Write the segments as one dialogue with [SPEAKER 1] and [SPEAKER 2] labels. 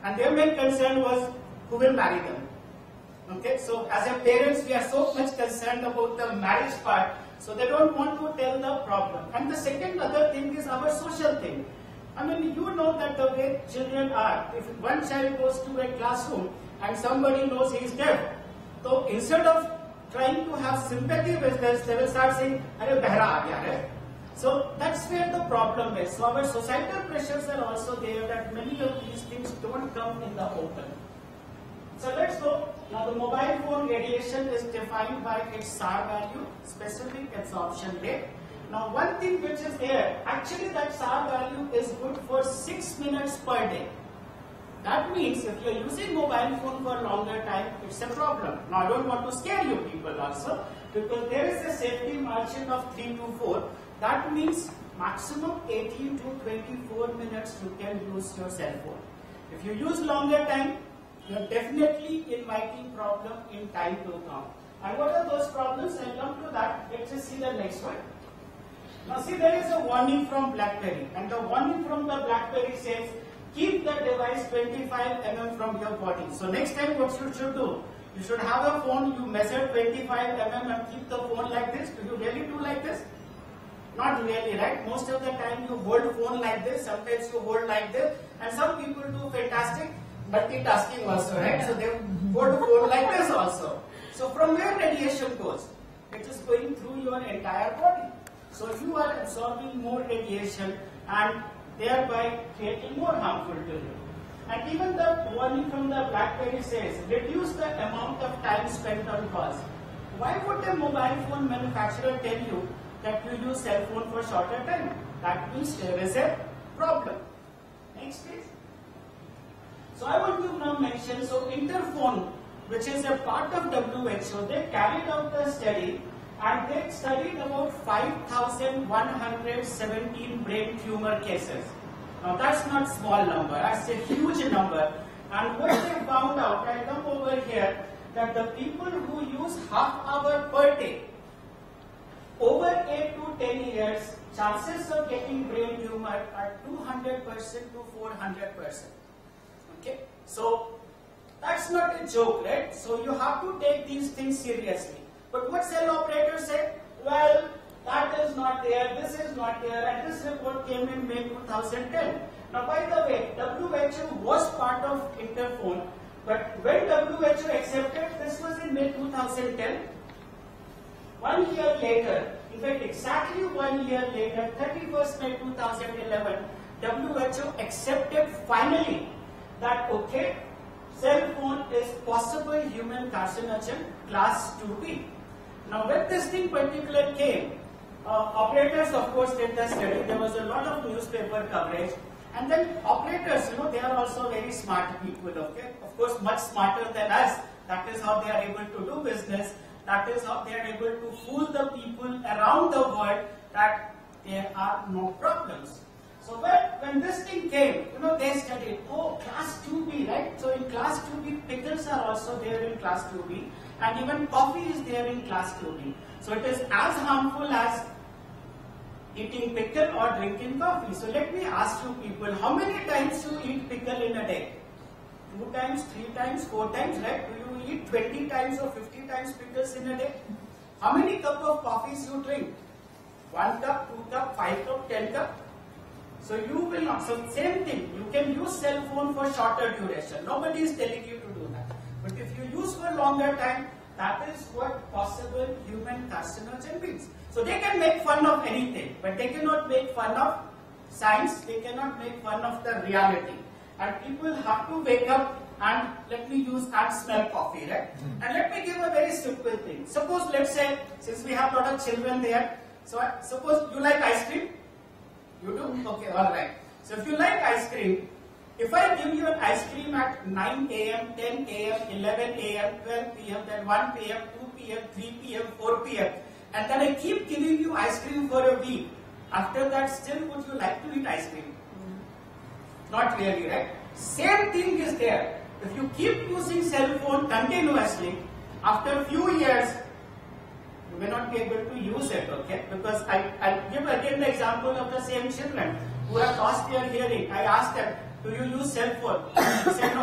[SPEAKER 1] and their main concern was who will marry them. Okay, so as a parents, we are so much concerned about the marriage part, so they don't want to tell the problem. And the second other thing is our social thing. I mean, you know that the way children are, if one child goes to a classroom and somebody knows he is deaf, so instead of trying to have sympathy with this, they will start saying, "Arey behra aa gaya hai." So that's where the problem is. So our societal pressures are also there that many of these things don't come in the open. So let's go. Now the mobile phone radiation is defined by its SAR value, specific absorption rate. Now one thing which is there, actually that SAR value is good for 6 minutes per day. That means if you are using mobile phone for longer time, it's a problem. Now I don't want to scare you people also, because there is a safety margin of 3 to 4. That means maximum 18 to 24 minutes you can use your cell phone. If you use longer time, you are definitely inviting problem in time to come. And what are those problems? I'll come to that. Let's just see the next one. Now see, there is a warning from BlackBerry, and the warning from the BlackBerry says, keep the device 25 mm from your body. So next time what you should do, you should have a phone, you measure 25 mm and keep the phone like this. Do you really do like this? Not really, right? Most of the time you hold phone like this, sometimes you hold like this, and some people do fantastic multitasking also, right? So they hold phone like this also. So from where radiation goes? It is going through your entire body. So you are absorbing more radiation and thereby creating more harmful to you. And even the warning from the BlackBerry says, reduce the amount of time spent on calls. Why would a mobile phone manufacturer tell you that you use cell phone for shorter time? That means there is a problem. Next please. So I want to now mention, so Interphone, which is a part of WHO, they carried out a study and they studied about 5,117 brain tumor cases. Now that's not small number, that's a huge number. And what they found out, I come over here, that the people who use half hour per day, over 8 to 10 years, chances of getting brain tumor are 200% to 400%. Okay, so that's not a joke, right? So you have to take these things seriously. But what cell operators say? Well, that is not there, this is not there, and this report came in May 2010. Now, by the way, WHO was part of Interphone, but when WHO accepted, this was in May 2010. 1 year later, in fact, exactly 1 year later, 31st May 2011, WHO accepted finally that, okay, cell phone is possible human carcinogen class 2B. Now when this thing particular came, operators of course did the study, there was a lot of newspaper coverage, and then operators, you know, they are also very smart people, okay, of course much smarter than us. That is how they are able to do business, that is how they are able to fool the people around the world that there are no problems. So when this thing came, you know, they studied, oh, class 2B, right? So in class 2B, pickles are also there in class 2B, and even coffee is there in class 2B. So it is as harmful as eating pickle or drinking coffee. So let me ask you people, how many times you eat pickle in a day? 2 times, 3 times, 4 times, right? Do you eat 20 times or 50 times pickles in a day? How many cup of coffees you drink? 1 cup, 2 cup, 5 cup, 10 cup? So you will not, so same thing, you can use cell phone for shorter duration. Nobody is telling you to do that. But if you use for longer time, that is what possible human carcinogen means. So they can make fun of anything, but they cannot make fun of science, they cannot make fun of the reality. And people have to wake up and let me use and smell coffee, right? And let me give a very simple thing. Suppose, let's say, since we have a lot of children there, so suppose you like ice cream. You do? Okay, alright. So if you like ice cream, if I give you an ice cream at 9 AM, 10 AM, 11 AM, 12 PM, then 1 PM, 2 PM, 3 PM, 4 PM, and then I keep giving you ice cream for a week, after that still would you like to eat ice cream? Not really, right? Same thing is there. If you keep using cell phone continuously, after a few years, you may not be able to use it, okay? Because I'll give again the example of the same children who have lost their hearing. I asked them, do you use cell phone? They said, no,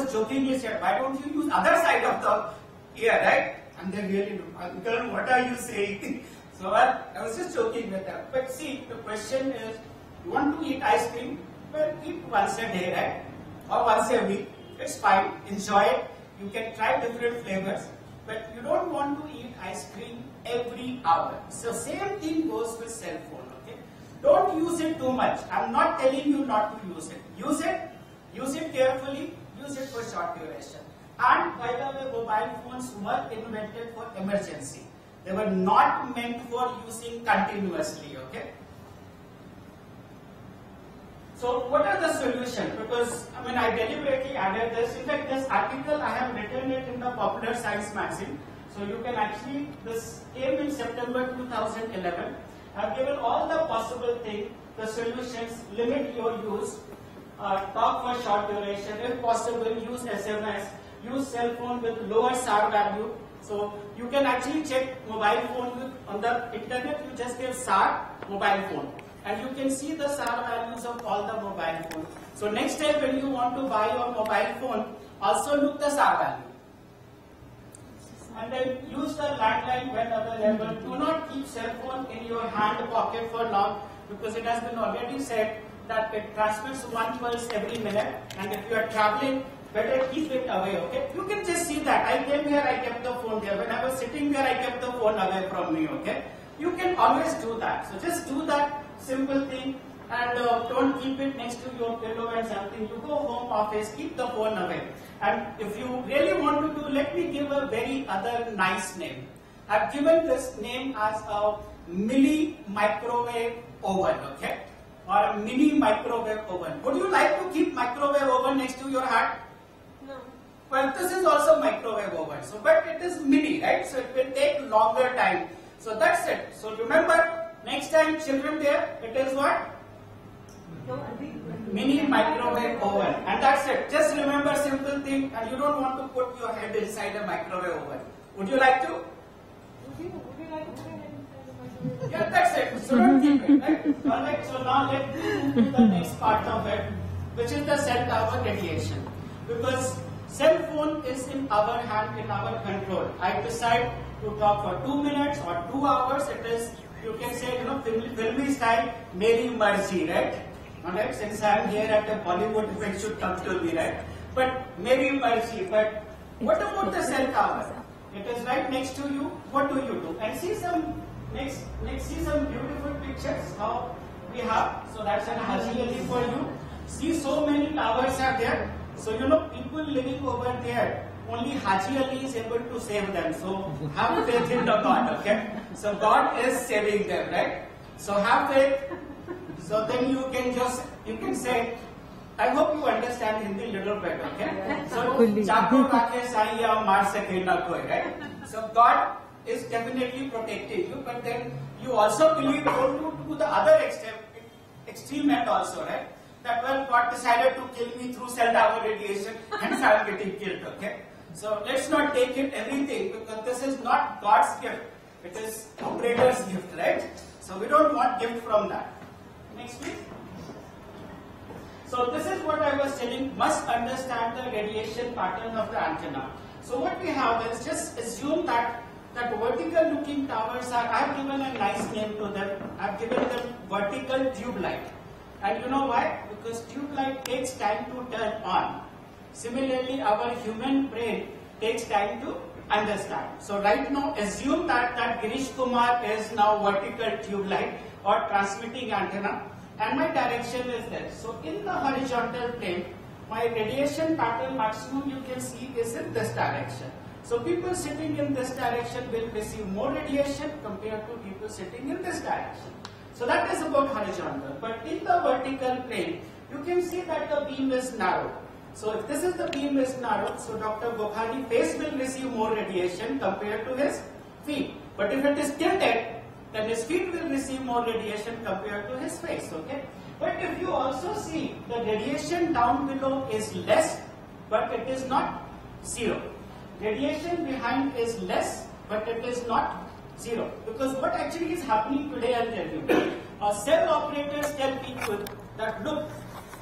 [SPEAKER 1] was jokingly said, why don't you use other side of the ear, right? And they really looked, uncle, what are you saying? So I was just joking with them. But see, the question is, you want to eat ice cream? Well, eat once a day, right? Or once a week. It's fine. Enjoy it. You can try different flavors. But you don't want to eat ice cream every hour. So same thing goes with cell phone, okay? Don't use it too much. I'm not telling you not to use it. Use it carefully, use it for short duration. And by the way, mobile phones were invented for emergency. They were not meant for using continuously, okay? So what are the solutions? Because, I deliberately added this. In fact, this article, I have written it in the Popular Science magazine. So you can actually, this came in September 2011. I've given all the possible things, the solutions, limit your use, talk for short duration, if possible, use SMS, use cell phone with lower SAR value. So you can actually check mobile phone on the internet, you just give SAR mobile phone. And you can see the SAR values of all the mobile phones. So next time when you want to buy your mobile phone, also look the SAR value. And then use the landline when available. Do not keep cell phone in your hand pocket for long, because it has been already said that it transmits 1 pulse every minute, and if you are traveling, better keep it away, okay? You can just see that. I came here, I kept the phone there. When I was sitting there, I kept the phone away from me, okay? You can always do that. So just do that simple thing, and don't keep it next to your pillow and something. You go home, office, keep the phone away. And if you really want to do, let me give a very other nice name. I've given this name as a mini microwave oven, okay? Or a mini microwave oven. Would you like to keep microwave oven next to your heart?
[SPEAKER 2] No.
[SPEAKER 1] Well, this is also microwave oven. So, but it is mini, right? So it will take longer time. So that's it. So remember, next time children there, it is what? Mini microwave oven. And that's it. Just remember simple thing, and you don't want to put your head inside a microwave oven. Would you like to?
[SPEAKER 2] Would you like to put it inside the microwave?
[SPEAKER 1] Yeah, that's it. So don't keep it, right? Alright, so now let's move to the next part of it, which is the cell tower radiation. Because cell phone is in our hand, in our control. I decide to talk for 2 minutes or 2 hours. It is, you can say, filmy style, Meri Marzi, right? Alright, since I am here at the Bollywood, it should come to me, right? But Meri Marzi. But what about the cell tower? It is right next to you. What do? And see some see some beautiful pictures how we have. So that's an Haji Ali for you. See, so many towers are there. So people living over there, only Haji Ali is able to save them. So have faith in the God, okay? So God is saving them, right? So have faith. So then you can say, I hope you understand Hindi little bit, okay? So Chako Rakhe Sai ya maar sake na koi, right? So God is definitely protecting you, but then you also believe to the other extreme end also, right? That well, God decided to kill me through cell tower radiation, hence I am getting killed, okay? So let's not take it everything, because this is not God's gift, it is operator's gift, right? So we don't want gift from that. Next please. So this is what I was telling, must understand the radiation pattern of the antenna. So what we have is, just assume that vertical looking towers are, I have given a nice name to them, I have given them vertical tube light. And you know why? Because tube light takes time to turn on. Similarly, our human brain takes time to understand. So right now, assume that Girish Kumar is now vertical tube light or transmitting antenna, and my direction is there. So in the horizontal plane, my radiation pattern maximum you can see is in this direction. So people sitting in this direction will receive more radiation compared to people sitting in this direction. So that is about horizontal. But in the vertical plane, you can see that the beam is narrow. So if this is the beam is narrow, so Dr. Gokhale face will receive more radiation compared to his feet. But if it is tilted, then his feet will receive more radiation compared to his face, okay? But if you also see, the radiation down below is less, but it is not zero. Radiation behind is less, but it is not zero. Because what actually is happening today, I'll tell you. Cell operators tell people that look,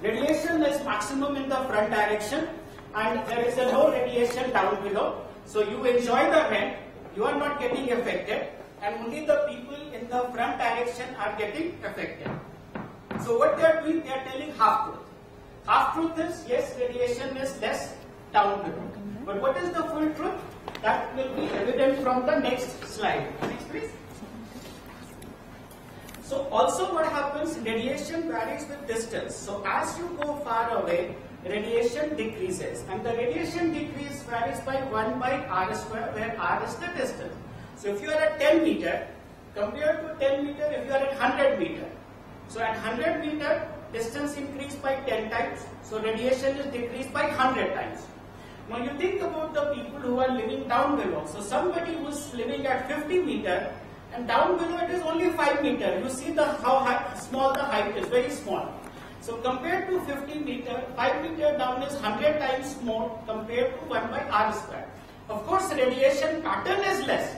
[SPEAKER 1] radiation is maximum in the front direction, and there is a no radiation down below. So you enjoy the vent, you are not getting affected, and only the people in the front direction are getting affected. So what they are doing, they are telling half truth. Half truth is, yes, radiation is less down below. But what is the full truth? That will be evident from the next slide. Next, please. So also what happens, radiation varies with distance. So as you go far away, radiation decreases. And the radiation decrease varies by 1 by r square, where r is the distance. So if you are at 10 meter, compared to 10 meter, if you are at 100 meter. So at 100 meter, distance increased by 10 times. So radiation is decreased by 100 times. Now you think about the people who are living down below. So somebody who is living at 50 meter, and down below it is only 5 meter. You see how small the height is, very small. So compared to 50 meter, 5 meter down is 100 times more compared to 1 by r square. Of course, radiation pattern is less,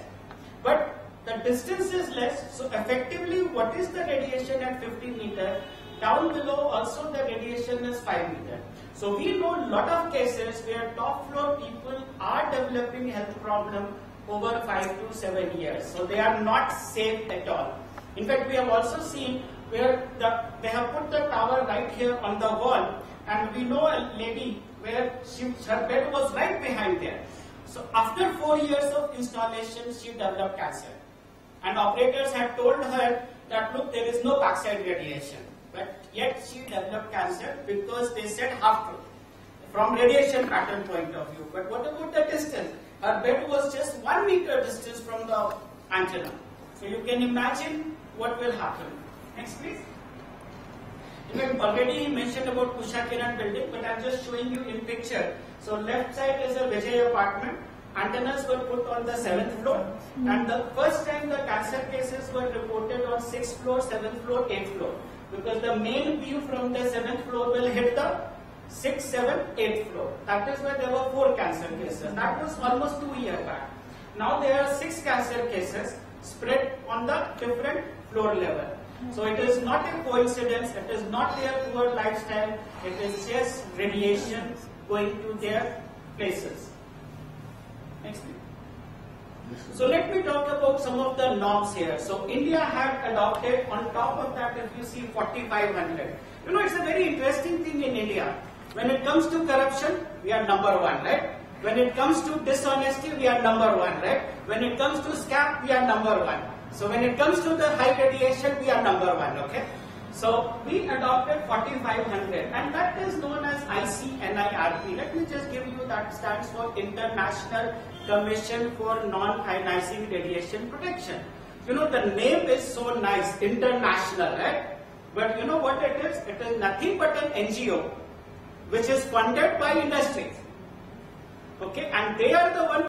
[SPEAKER 1] but the distance is less. So effectively, what is the radiation at 50 meter? Down below also the radiation is 5 meter. So we know a lot of cases where top floor people are developing health problem over 5 to 7 years. So they are not safe at all. In fact, we have also seen where they have put the tower right here on the wall, and we know a lady where her bed was right behind there. So after 4 years of installation, she developed cancer. And operators had told her that, look, there is no backside radiation. But yet she developed cancer because they said half truth from radiation pattern point of view. But what about the distance? Her bed was just 1 meter distance from the antenna. So you can imagine what will happen. Next, please. In fact, already mentioned about Usha Kiran building, but I'm just showing you in picture. So left side is a Vijay apartment. Antennas were put on the 7th floor, and the first time the cancer cases were reported on 6th floor, 7th floor, 8th floor, because the main view from the 7th floor will hit the 6th, 7th, 8th floor. That is why there were 4 cancer cases. That was almost 2 years back. Now there are 6 cancer cases spread on the different floor level. So it is not a coincidence, it is not their poor lifestyle, it is just radiation going to their places. Next, please. So let me talk about some of the norms here. So India had adopted, on top of that, if you see 4500. You know, it's a very interesting thing in India. When it comes to corruption, we are number 1, right? When it comes to dishonesty, we are number 1, right? When it comes to scam, we are number 1. So when it comes to the high radiation, we are number 1, okay? So we adopted 4500, and that is known as ICNIRP. Let me just give you, that stands for International Commission for Non-Ionizing Radiation Protection. You know, the name is so nice, international, right? But you know what it is? It is nothing but an NGO which is funded by industry. Okay, and they are the one